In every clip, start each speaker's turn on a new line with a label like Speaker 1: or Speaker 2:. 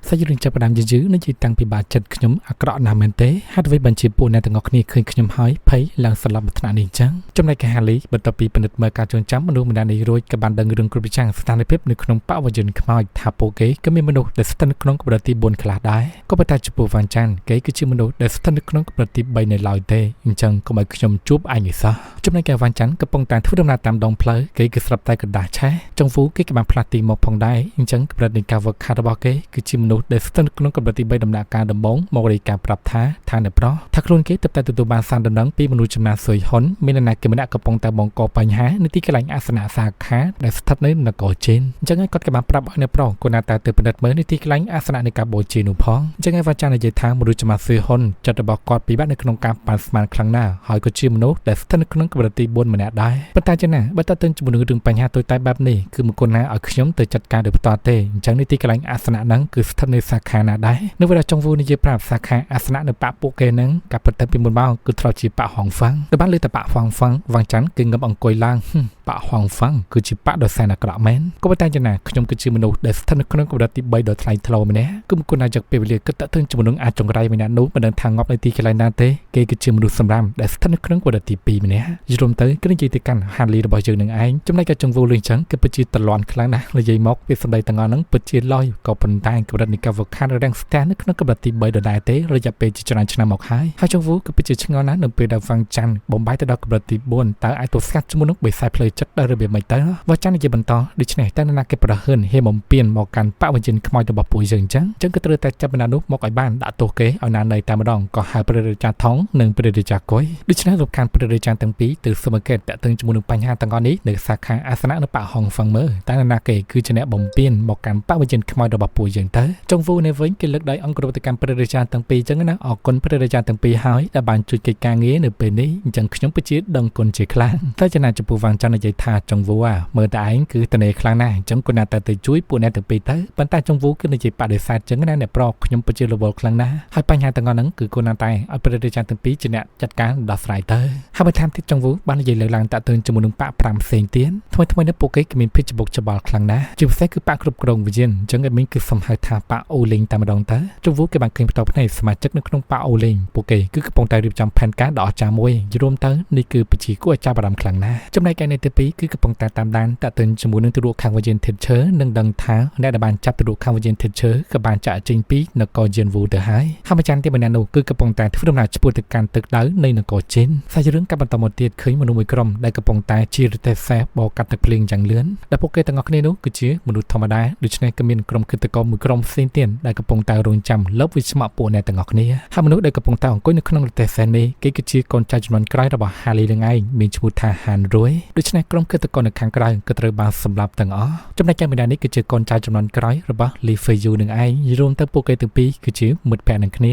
Speaker 1: សាច់រឿងចាប់ផ្ដើមយឺៗនឹងជាតាំងពីបាចិត្តខ្ញុំអាក្រក់ណាស់មែនទេហើយអ្វីបញ្ជាពួកអ្នកទាំងអស់គ្នាឃើញខ្ញុំហើយភ័យឡើងស្លាប់មួយថ្នាក់នេះអញ្ចឹងចំណែកកាហាលីបន្ទាប់ពីពិនិត្យមើលការចងចាំមនុស្សម្នាក់នេះរួចក៏បានដឹងរឿងគ្រប់វិចាំងស្ថានភាពនៅក្នុងបវរយន្តខ្មោចថាពួកគេក៏មានមនុស្សដែលស្ថិតនៅក្នុងកម្រិតទី4ខ្លះដែរក៏ប៉ុន្តែចំពោះវ៉ាន់ចាន់គេគឺជាមនុស្សដែលស្ថិតនៅក្នុងកម្រិតទី3នៅឡើយទេអញ្ចឹងកុំឲ្យខ្ញុំជួបអញនេះសោះចំណែកកាវ៉ាន់ចាន់កំពុងតែធ្វើដំណើរតាមដងផ្លូវគេគឺស្រាប់តែកណ្ដាស់ឆេះចុងហ្វូគេក៏បានផ្លាស់ទីមកផងដែរអញ្ចឹងកម្រិតនៃការវឹកខាត់របស់គេគឺជាមនុស្សដែលស្ថិតក្នុងកម្រិតទី3ដំណាក់កាលដំបូងមករាយការណ៍ប្រាប់ថាអ្នកប្រុសថាខ្លួនគេទើបតែទទួលបានសារដំណឹងពីមនុស្សចំណាស៊ុយហ៊ុនមាននរណាគេម្នាក់កំពុងតែបង្កបញ្ហានៅទីកន្លែងអាសនៈសាខាដែលស្ថិតនៅនគរជេនអញ្ចឹងហើយគាត់ក៏បានប្រាប់ឲ្យអ្នកប្រុសគួរណាតែទៅពិនិត្យមើលនៅទីកន្លែងអាសនៈនៃការបូជានោះផងអញ្ចឹងហើយវ៉ាចាន់និយាយថាមនុស្សចំណាស៊ុយហ៊ុនចិត្តរបស់គាត់ពិបាកនៅក្នុងការប៉ាន់ស្មានខ្លាំងណាស់ហើយក៏ជាមនុស្សដែលស្ថិតនៅក្នុងកម្រិតទី4ម្នាក់ដែរប៉ុន្តែចឹងណាបើតើទៅជាមួយនឹងរឿងបញ្ហាតូចតាចបែបនេះគឺមិនគួរណាឲ្យខ្ញុំទៅចាត់ការដោយផ្ទាល់ទេអញ្ចឹងនៅទីកន្លែងអាសនៈហ្នឹងគឺស្ថិតនៅសាខាណាដែរនៅពេលដែលចុងវូនិយាយប្រាប់សាខាអាសនៈនៅបាក់ពួកគេហ្នឹងការពិតទៅពីមុនមកគឺធ្លាប់ជាបាក់ហងហ្វាំងដែលបានលើតែបាក់ហងហ្វាំងវ៉ាងចាន់គឺងឹបអង្គុយឡើងបាក់ហងហ្វាំងគឺជាបាក់ដ៏សែនអាក្រក់មែនក៏ប៉ុន្តែចឹងណាខ្ញុំគឺជាមនុស្សដែលស្ថិតនៅក្នុងកម្រិតទី3ដ៏ថ្លៃថ្នូរម្នាក់គឺមិនគួរណាយកពេលវេលាគិតតទៅជាមួយនឹងអាចចង្រៃម្នាក់នោះមិនដឹងថាងាប់នៅទីកន្លែងណាទេគេគឺជាមនុស្សសម្រាមដែលស្ថិតនៅក្នុងកម្រិតទី2ម្នាក់យល់ទៅគឺនិយាយទៅកាន់ហានលីរបស់យើងនឹងឯងចំណែកក៏ចង្វូលឹងចឹងគឺពិតជាតលន់ខ្លាំងណាស់និយាយមកវាសម្ដីទាំងអស់ហ្នឹងពិតជាលយក៏ប៉ុន្តែកម្រិតនៃការវឹកខាត់រាំងស្ទះនៅក្នុងកម្រិតទី3ដដែលទេរយៈពេលជាច្រើនឆ្នាំមកហើយចង្វូគឺពិតជាឆ្ងល់ណាស់នៅពេលដែលវ៉ាងចាន់បំបាយទៅដល់កម្រិតទី4តើអាចទស្សស្កាត់ជាមួយនឹងបិសាចផ្លូវចិត្តដល់របៀបម៉េចទៅវ៉ាងចាន់និយាយបន្តដូច្នេះតើនរណាគេប្រហិនហេបំពេញមកកាន់បវរយន្តខ្មោចរបស់ពួកយើងអញ្ចឹងក៏ត្រូវតែចាប់បណ្ដានោះមកឲ្យបានដាក់ទោសគេឲ្យណានៅតែម្ដងក៏ហៅព្រះរាជាថងនិងព្រះរាជាកុយដូច្នេះរំខានព្រះរាជាទាំងពីរទៅសុំអង្កេតតាក់ទងជាមួយនឹងបញ្ហាទាំងអស់នេះនៅសាខាអាសនៈនៅបាក់ហងហ្វាំងមើលតើនរណាគេគឺជាអ្នកបំពេញមកកាន់បវរយន្តខ្មោចរបស់ពួកយើងទៅចុងវូនៅវិញគេលើកដៃអង្គរវត្តកម្មព្រះរាជាទាំងពីរអញ្ចឹងណាអរគុណព្រះរាជាទាំងពីរហើយដែលបានជួយកិច្ចការងារនៅពេលនេះអញ្ចឹងខ្ញុំពិតជាដឹងគុណជាខ្លាំងតែចំណាចំពោះវ៉ាងចាន់និយាយថាចុងវូមើលតែឯងគឺតនេខ្លាំងណាស់អញ្ចឹងគួរណាទៅជួយពួកអ្នកទាំងពីរទៅប៉ុន្តែចុងវូគឺនិយាយបដិសេធអញ្ចឹងណាអ្នកប្រុសខ្ញុំពិតជារវល់ខ្លាំងណាស់ហើយបញ្ហាទាំងអស់ហ្នឹងគឺគួរណាតែឲ្យព្រះរាជាទាំងពីរជាអ្នកចាត់ការដោះស្រាយទៅហើយបើតាមទៀតចុងវូបាននិយាយលើកឡើងតាក់ទងជាមួយនឹងបាក់5ផ្សេងទៀតថ្មីនេះពួកគេមានភាពច្បុកច្បល់ខ្លាំងណាស់ជាពិសេសគឺបាក់គ្រប់គ្រងវិញ្ញាណអញ្ចឹងឯមីងគឺសំហៅថាបាក់អូលីងតែម្ដងទៅចុងវូគេបានឃើញបន្តផ្នែកសមាជិកនៅក្នុងបាក់អូលីងពួកគេគឺកំពុងតែរៀបចំផែនការដ៏អស្ចារ្យមួយរួមទៅនេះគឺពិជាគួរឲ្យចាប់អារម្មណ៍ខ្លាំងណាស់ចំណែកឯអ្នកទី2គឺកំពុងតែតាមដានតាក់ទងជាមួយនឹងទូរខាងវិញ្ញាណធាតុឈើនិងដឹងថាអ្នកដែលបានចាប់ទូរខាងវិញ្ញាណធាតុឈើក៏បានចាក់ចេញពីនគរយេនវូទៅហើយម្ចាស់ទីម្នាក់នោះគឺកំពុងតែធ្វើដំណើរឆ្ពោះទៅកាន់ទឹកដៅនៃនគរចេនសាច់រឿងកាត់បន្តមកទៀតឃើញមនុស្សមួយក្រុមដែលកំពុងតែជារទេះសេះបោកាត់ទឹកភ្លៀងយ៉ាងលឿនដែលពួកគេទាំងអស់គ្នានោះគឺជាមនុស្សធម្មតាដូច្នេះក៏មានក្រុមគិតកោមួយក្រុមផ្សេងទៀតដែលកំពុងតែរងចាំលបវិស្ម័កពួកអ្នកទាំងអស់គ្នាហើយមនុស្សដែលកំពុងតែអង្គុយនៅក្នុងរទេះសេះនេះគេគឺជាកូនចៅចំនួនក្រោយរបស់ហាលីនឹងឯងមានឈ្មោះថាហានរួយដូច្នេះក្រុមគិតកោនៅខាងក្រៅក៏ត្រូវបានសម្លាប់ទាំងអស់ចំណែកឯម្នាក់នេះគឺជាកូនចៅចំនួនក្រោយរបស់លីហ្វេយូនឹងឯងរួមទៅពួកគេទាំងពីរគឺជាមិត្តភក្តិនឹងគ្ន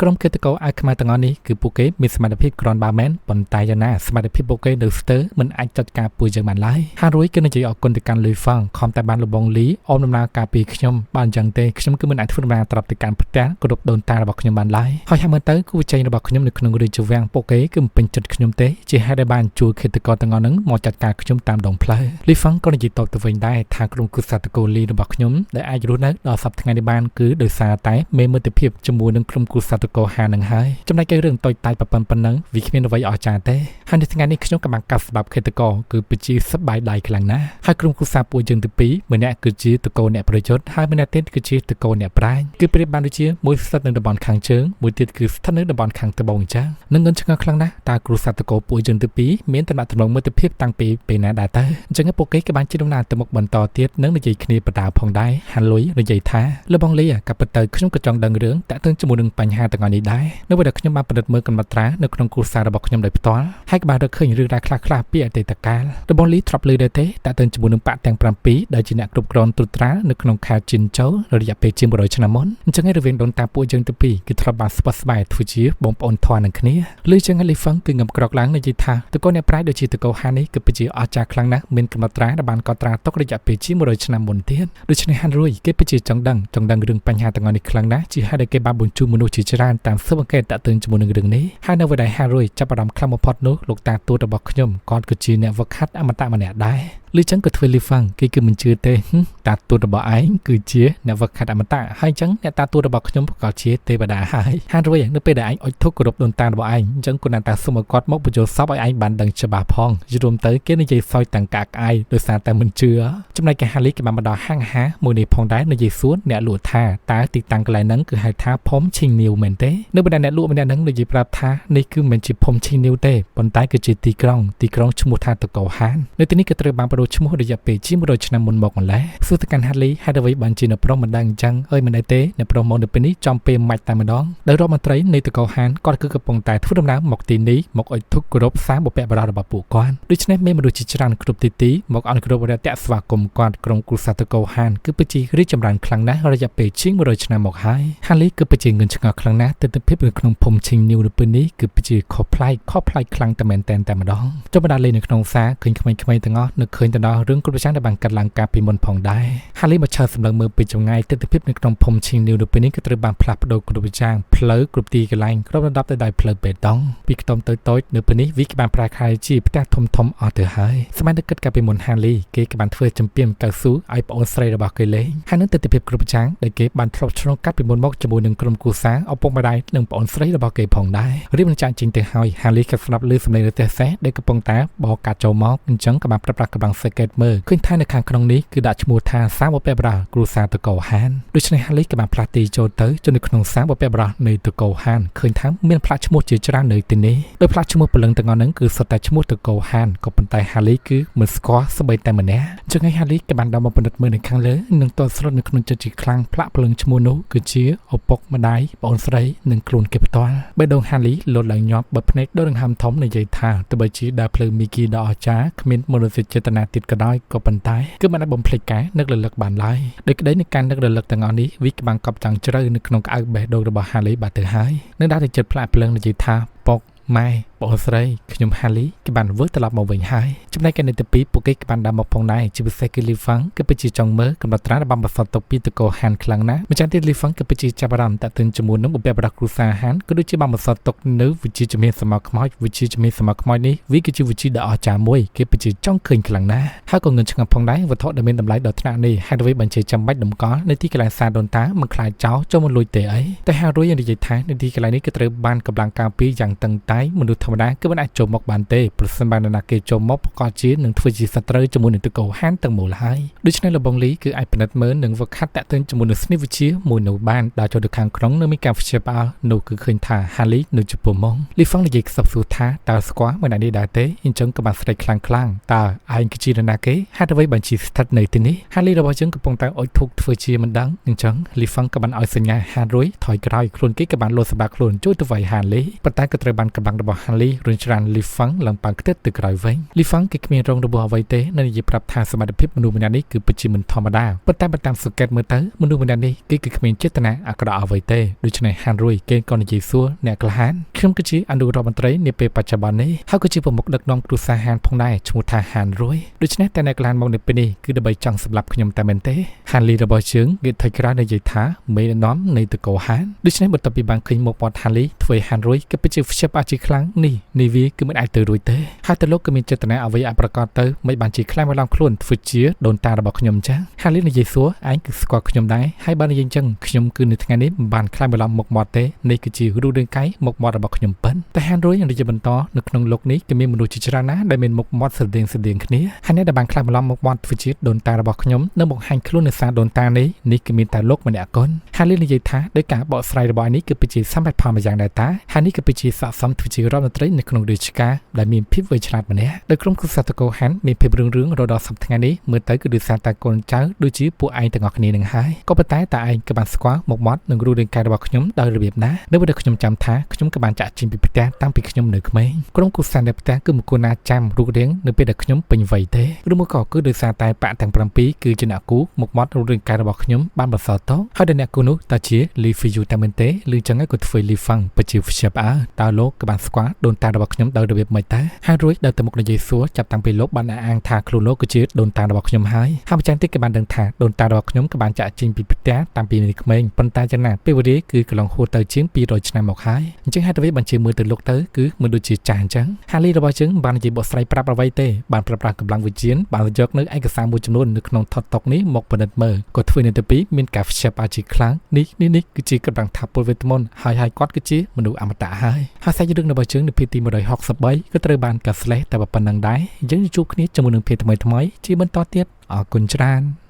Speaker 1: ាក្រុមគិតកោអាយខ្មែរទាំងអស់នេះគឺពួកគេមានសមត្ថភាពក្រាន់បើមែនប៉ុន្តែយ៉ាងណាសមត្ថភាពពួកគេនៅស្ទើរមិនអាចចាត់ការពួកយើងបានឡើយហារួយគឺនិយាយអរគុណទៅកាន់លីហ្វាំងខំតែបានលបងលីអមដំណើរការពីខ្ញុំបានយ៉ាងទេខ្ញុំគឺមិនអាចធ្វើដំណើរត្រឡប់ទៅកាន់ផ្ទះគ្រប់ដូនតារបស់ខ្ញុំបានឡើយហើយហាក់មើលទៅគឺវិច័យរបស់ខ្ញុំនៅក្នុងរាជវាំងពួកគេគឺមិនពេញចិត្តខ្ញុំទេជាហេតុដែលបានជួយគិតកោទាំងអស់ហ្នឹងមកចាត់ការខ្ញុំតាមដងផ្លូវលីហ្វាំងក៏និយាយតបទៅវិញដែរថាក្រុមគូសាតកូលីរបស់ខ្ញុំដែលអាចរស់នៅដល់សប្តាហ៍ថ្ងៃនេះបានគឺដោយសារតែមេមិត្តភាពជាមួយនឹងក្រុមគូសាតកូហានឹងហើយចំណែកឯរឿងតូចតាចប៉ុណ្ណឹងវាគ្មានអ្វីអស្ចារ្យទេហើយនៅថ្ងៃនេះខ្ញុំក៏បានកាត់ស្ដាប់គិតកោគឺពិតជាសប្បាយដៃខ្លាំងណាស់ហើយក្រុមគូសាពួកយើងទីពីរម្នាក់គឺជាតកោអ្នកប្រយុទ្ធហើយម្នាក់ទៀតគឺជាតកោអ្នកប្រាជ្ញគឺប្រៀបបានដូចជាមួយស្ថិតនៅតំបន់ខាងជើងមួយទៀតគឺស្ថិតនៅតំបន់ខាងត្បូងអញ្ចឹងនឹងងន់ឆ្ងល់ខ្លាំងណាស់តើគ្រូសាតកោពួកយើងទីពីរមានតំណែងមិត្តភាពតាំងពីពេលណាដែរតើអញ្ចឹងពួកគេក៏បានជិះដំណើរទៅមុខបន្តទៀតនឹងនិយាយគ្នាបដាផងដែរហាន់លុយនិយាយថាលបងលីក៏ពិតទៅខ្ញុំក៏ចង់ដឹងរឿងតាក់ទងជាមួយនឹងបញ្ហាទាំងអស់នេះដែរនៅពេលដែលខ្ញុំបានពិនិត្យមើលកំណត់ត្រានៅក្នុងគ្រួសាររបស់ខ្ញុំដោយផ្ទាល់ហើយក៏បានរកឃើញរឿងរ៉ាវខ្លះៗពីអតីតកាលលបងលីធ្លាប់លើដែរទេតាក់ទងជាមួយនឹងបាក់ទាំង7ដែលជាអ្នកគ្រប់គ្រងត្រួតត្រានៅក្នុងខេត្តជីនជូរយៈពេលជាង100ឆ្នាំមុនអញ្ចឹងឯរវាងដូនតាពួកយើងទីពីរគឺធ្លាប់បានស្បស្បែកធ្វើជាបងប្អូនធွာនឹងគ្នាលើចឹងលីហ្វាំងគឺងំក្រកឡើងនិយាយថាតកូនអ្នកប្រាជ្ញដូចជាតកូហានេះគឺពិតជាអស្ចារ្យខ្លាំងណាស់មានកំណត់ត្រាដែលបានកត់ត្រាទុករយៈពេលជាង100ឆ្នាំមុនទៀតដូច្នេះហាន់រួយគេពិតជាចង់ដឹងរឿងបញ្ហាទាំងអស់នេះខ្លាំងណាស់ជាហេតុដែលគេបានបញ្ជូនមនុស្សជាច្រើនតាមស៊ើបអង្កេតតាក់ទងជាមួយនឹងរឿងនេះហើយនៅពេលដែលហាន់រួយចាប់អារម្មណ៍ខ្លាំងបំផុតនោះលោកតាទូតរបស់ខ្ញុំគាត់គឺជាអ្នកវឹកហាត់អមតៈម្នាក់ដែរ ឬចឹងក៏ធ្វើលីហ្វាំងគេគឺមិនជឿទេតាទូតរបស់ឯងគឺជាអ្នកវឹកខាត់អមតៈហើយចឹងអ្នកតាទូតរបស់ខ្ញុំក៏ជាទេវតាហើយហានរួយនៅពេលដែលឯងអុជធុកគោរពដូនតារបស់ឯងចឹងគូនតាសុំឲ្យគាត់មកបញ្ចូលសពឲ្យឯងបានដឹងច្បាស់ផងយល់ទៅគេនិយាយសោយតាំងកាកឯងដោយសារតែមិនជឿចំណែកគេហាលីគេបានមកដល់ហាងអាហារមួយនេះផងដែរនិយាយសួរអ្នកលក់ថាតើទីតាំងកន្លែងហ្នឹងគឺហៅថាភូមិឈីងនីវមែនទេនៅបណ្ដាអ្នកលក់ម្នាក់ហ្នឹងនិយាយប្រាប់ថានេះគឺមិនជាភូមិឈីងនីវទេប៉ុន្តែគឺជាទីក្រុងឈ្មោះថាតកោហាននៅទីនេះក៏ត្រូវបានបដូរឈ្មោះរយៈពេលជា100ឆ្នាំមុនមកម្ល៉េះសួរទៅកាន់ហាលីហេតុអ្វីបានជានៅប្រុសមិនដឹងអញ្ចឹងអើយមិនដែរទេនៅប្រុសមកនៅពេលនេះចំពេលម៉ាច់តែម្ដងដោយរដ្ឋមន្ត្រីនៃតកោហានគាត់គឺកំពុងតែធ្វើដំណើរមកទីនេះមកអុជធុកគោរពសារបុព្វបុរសរបស់ពួកគាត់ដូច្នេះមានមនុស្សជាច្រើនគ្រប់ទីមកអនុគ្រោះរយៈស្វាគមន៍គាត់ក្រុមគ្រួសារតកោហានគឺពិតជារីកចម្រើនខ្លាំងណាស់រយៈពេលជាង100ឆ្នាំមកហើយហាលីគឺពិតជាងឿនឆ្ងល់ខ្លាំងណាស់ទស្សនវិជ្ជានៅក្នុងភូមិឈីងនីវនៅពេលនេះគឺពិតជាខុសប្លែកខ្លាំងតែមែនតែម្ដងចុះបណ្ដាលេងនៅក្នុងសារឃើញក្មេងៗទាំងអស់នៅឃើញទៅដល់រឿងគ្រប់ប្រចាំដែលបានកាត់ឡើងកាលពីមុនផងដែរហាលីមកឆើសម្លឹងមើលពីចម្ងាយទស្សនវិជ្ជានៅក្នុងភូមិឈីងនីវនៅពេលនេះក៏ត្រូវបានផ្លាស់ប្ដូរគ្រប់ប្រចាំផ្លូវគ្រប់ទីកន្លែងគ្របដណ្ដប់ទៅដោយផ្លូវបេតុងពីខ្ទមតូចនៅពេលនេះវាក៏បានប្រែក្លាយជាផ្ទះធំអស់ទៅហើយសម័យទឹកគិតកាលពីមុនហាលីគេក៏បានធ្វើចម្រៀងកៅស៊ូឲ្យប្អូនស្រីរបស់គេលេងហើយនឹងទស្សនវិជ្ជាគ្រប់ប្រចាំដែលគេបានធ្លាប់ឆ្លងកាត់ពីមុនមកជាមួយនឹងក្រុមគ្រួសារឪពុកម្ដាយនិងប្អូនស្រីរបស់គេផងដែររៀបនឹងចាក់ចេញទៅហើយហាលីក៏ស្ដាប់ឮសំឡេងរទេះសេះដែលកំពុងតែបកកាត់ចូលមកអញ្ចឹងក៏បានប្រាប់កម្លាំងសេកេតមើលឃើញថានៅខាងក្នុងនេះគឺដាក់ឈ្មោះថាសាបុព្វបុរសគ្រួសារតកោហានដូច្នេះហាលីក៏បានផ្លាស់ទីចូលទៅនៅក្នុងសាបុព្វបុរសនៃតកោហានឃើញថាមានផ្លាកឈ្មោះជាច្រើននៅទីនេះដោយផ្លាកឈ្មោះពលឹងទាំងអស់ហ្នឹងគឺសុទ្ធតែឈ្មោះតកោហានក៏ប៉ុន្តែហាលីគឺមិនស្គាល់ស្បីតែម្នាក់អញ្ចឹងហើយហាលីក៏បានដល់មកពិនិត្យមើលនៅខាងលើនិងតស្រុតនៅក្នុងចិត្តជាខ្លាំងផ្លាកពលឹងឈ្មោះនោះគឺជាឪពុកម្ដាយប្អូនស្រីនិងខ្លួនគេផ្ទាល់បេះដូងហាលីលោតឡើងញាប់បិទភ្នែកដោយដង្ហើមធំនិយាយថាទោះបីជាដើរផ្លូវមីគីដ៏អស្ចារ្យគ្មានមនោសញ្ចេតនាទៀតក៏ដោយក៏ប៉ុន្តែគឺមិនអាចបំភ្លេចការនឹករលឹកបានឡើយដោយក្តីនៃការនឹករលឹកទាំងអស់នេះវាក៏បានកប់ចាំងជ្រៅនៅក្នុងក្អៅបេះដូងរបស់ហាលីបាត់ទៅហើយនៅដល់តែចិត្តផ្លាកភ្លើងនិយាយថាពុកម៉ែបងស្រីខ្ញុំហាលីគេបានវិលត្រឡប់មកវិញហើយចំណែកឯនៅទី2ពួកគេក៏បានដើរមកផងដែរជាពិសេសគឺលីហ្វាំងគឺពិតជាចង់មើលកំណត់ត្រារបស់បសតទៅពីតកោហានខ្លាំងណាស់ម្ចាស់ទៀតលីហ្វាំងគឺពិតជាចាប់អារម្មណ៍តាក់ទិនជាមួយនឹងបុព្វបុរសគ្រួសារហានក៏ដូចជាបានបសតទុកនៅវិជាជំនាញសម័យខ្មោចវិជាជំនាញសម័យខ្មោចនេះវាគឺជាវិជាដ៏អស្ចារ្យមួយគេពិតជាចង់ឃើញខ្លាំងណាស់ហើយក៏ងឿនឆ្ងល់ផងដែរវត្ថុដែលមានតម្លៃដល់ថ្នាក់នេះហេតុអ្វីបានជាចាំបាច់តម្កល់នៅទីកន្លែងសាដូនតាមិនខ្លាចចោលចូលមកលួចទេអីតែហារួយនិយាយថានៅទីកន្លែងនេះគឺត្រូវបានកម្លាំងការពារយ៉ាងតឹងតែងមនុស្សធម្មតាគឺមិនអាចចូលមកបានទេប្រសិនបើនរណាគេចូលមកប្រកាសជានឹងធ្វើជាសត្រូវជាមួយនឹងតកោហានទាំងមូលហើយដូច្នេះលបងលីគឺអាចពិនិត្យមើលនិងវឹកហាត់តាក់ទងជាមួយនឹងស្នីវិជាមួយនៅបានដល់ចូលទៅខាងក្នុងនៅមានការព្យាបាលនោះគឺឃើញថាហាលីនៅចំពោះមកលីហ្វាំងនិយាយខ្សឹបសួរថាតើស្គាល់មិននេះដែរទេអញ្ចឹងក៏បានស្រែកខ្លាំងតើឯងគឺជានរណាគេហេតុអ្វីបានជាស្ថិតនៅទីនេះហាលីរបស់យើងកំពុងតែអុជធូបធ្វើជាមិនដឹងអញ្ចឹងលីហ្វាំងក៏បានឲ្យសញ្ញាហានរួយថយក្រោយខ្លួនគេក៏បានលោតសម្រាប់ខ្លួនជួយទៅវាយហាលីប៉ុន្តែក៏ត្រូវបានកម្លាំងរបស់ហាលីរុញច្រានលីហ្វាំងឡើងប៉ាងខ្ទេចទៅក្រោយវិញលីហ្វាំងគេគ្មានរងរបួសអ្វីទេនៅនិយាយប្រាប់ថាសមត្ថភាពមនុស្សម្នាក់នេះគឺពិតជាមិនធម្មតាប៉ុន្តែបើតាមសង្កេតមើលទៅមនុស្សម្នាក់នេះគឺគ្មានចេតនាអាក្រក់អ្វីទេដូច្នេះហានរួយគេក៏និយាយសួរអ្នកក្លាហានខ្ញុំគឺជាអនុរដ្ឋមន្ត្រីនាពេលបច្ចុប្បន្ននេះហើយក៏ជាប្រមុខដឹកនាំគ្រួសារហានផងដែរឈ្មោះថាហានរួយដូច្នេះតែអ្នកក្លាហានមកនៅពេលនេះគឺដើម្បីចង់សម្លាប់ខ្ញុំតែមែនទេហានលីរបស់ជើងគេថយក្រោយនិយាយថាមេដឹកនាំនៃតកោហានដូច្នេះបន្ទាប់ពីបានឃើញមុខមាត់ហានលីធ្វើហានរួយក៏ពិតជាខ្ជិបអាជីខ្លាំងនេះវាគឺមិនអាចទៅរួចទេហើយតើលោកក៏មានចេតនាអ្វីឲ្យប្រកាសទៅមិនបានជាខ្លាំងមកឡើងខ្លួនធ្វើជាដូនតារបស់ខ្ញុំចឹងហាលីនិយាយសួរឯងគឺស្គាល់ខ្ញុំដែរហើយបាននិយាយចឹងខ្ញុំគឺនៅថ្ងៃនេះមិនបានខ្លាំងមកឡើងមុខមាត់ទេនេះគឺជារូបរាងកាយមុខមាត់របស់ខ្ញុំប៉ិនតែហានរួយនិយាយបន្តនៅក្នុងលោកនេះគឺមានមនុស្សជាច្រើនណាស់ដែលមានមុខមាត់ស្រដៀងគ្នាហើយអ្នកដែលបានខ្លាំងមកឡើងមុខមាត់ធ្វើជាដូនតារបស់ខ្ញុំនៅមកហាញ់ខ្លួននៅសារដូនតានេះគឺមានតែលោកម្នាក់កូនហាលីនិយាយថាដោយការបកស្រាយរបស់នេះគឺពិតជាសម្បត្តិផលមួយយ៉ាងដែរតាហើយនេះគឺពិតជាស័ក្តិសមធ្វើជារដ្ឋមន្ត្រីនៅក្នុងរាជការដែលមានភាពវៃឆ្លាតម្នាក់ដោយក្រុមគ្រួសារតកោហានមានភាពរឿងរដល់សប្តាហ៍ថ្ងៃនេះមើលទៅគឺដោយសារតែកូនចៅដូចជាពួកឯងទាំងអស់គ្នានឹងហើយក៏ប៉ុន្តែតើឯងក៏បានស្គាល់មុខមាត់និងរូបរាងកាយរបស់ខ្ញុំដោយរបៀបណានៅពេលដែលខ្ញុំចាំថាខ្ញុំក៏បានចាក់ចេញពីផ្ទះតាំងពីខ្ញុំនៅក្មេងក្រុមគ្រួសារនៅផ្ទះគឺមិនគួរណាចាំរូបរាងនៅពេលដែលខ្ញុំពេញវ័យទេឬមកក៏គឺដោយសារតែបាក់ទាំង7គឺជាអ្នកគូមុខមាត់រូបរាងកាយរបស់ខ្ញុំបានបន្សល់ទុកហើយដែលអ្នកគូនោះតើជាលីហ្វីយូតែមែនទេឬចឹងឯងក៏ធ្វើលីហ្វាំងបជាព្យាបាលតើលោកក៏បានស្គាល់ ដូនតារបស់ខ្ញុំដោយរបៀបមិនតើហើយរួចដល់ទៅមុខនិយាយសួរចាប់តាំងពីលោកបានអាងថាខ្លួនលោកគឺជាដូនតារបស់ខ្ញុំហើយហើយម្ចាស់តិចក៏បានដឹងថាដូនតារបស់ខ្ញុំក៏បានចាក់ចេញពីផ្ទះតាំងពីនៅក្មេងប៉ុន្តែយ៉ាងណាពេលវេលាគឺកន្លងហួសទៅជាង200ឆ្នាំមកហើយអញ្ចឹងហេតុអ្វីបានជាមើលទៅលោកទៅគឺមិនដូចជាចាស់អញ្ចឹងហាលីរបស់យើងបាននិយាយបកស្រាយប្រាប់អ្វីទេបានប្រើប្រាស់កម្លាំងវិញ្ញាណបានយកនៅឯកសារមួយចំនួននៅក្នុងថតតុកនេះមកពិនិត្យមើលក៏ធ្វើនៅទីពីរមានការខ្ជិបអាចជាខ្លាំងនេះគឺជាកម្លាំងថាពលវេទមន្តហើយគាត់គឺជាមនុស្សអមតៈហើយសាច់រឿងរបស់យើងនៅភាគទី163ក៏ត្រូវបានកាត់ស្លេះតែប៉ុណ្្នឹងដែរយើងជួបគ្នាជាមួយនឹងភាគថ្មីជាបន្តទៀតអរគុណច្រើន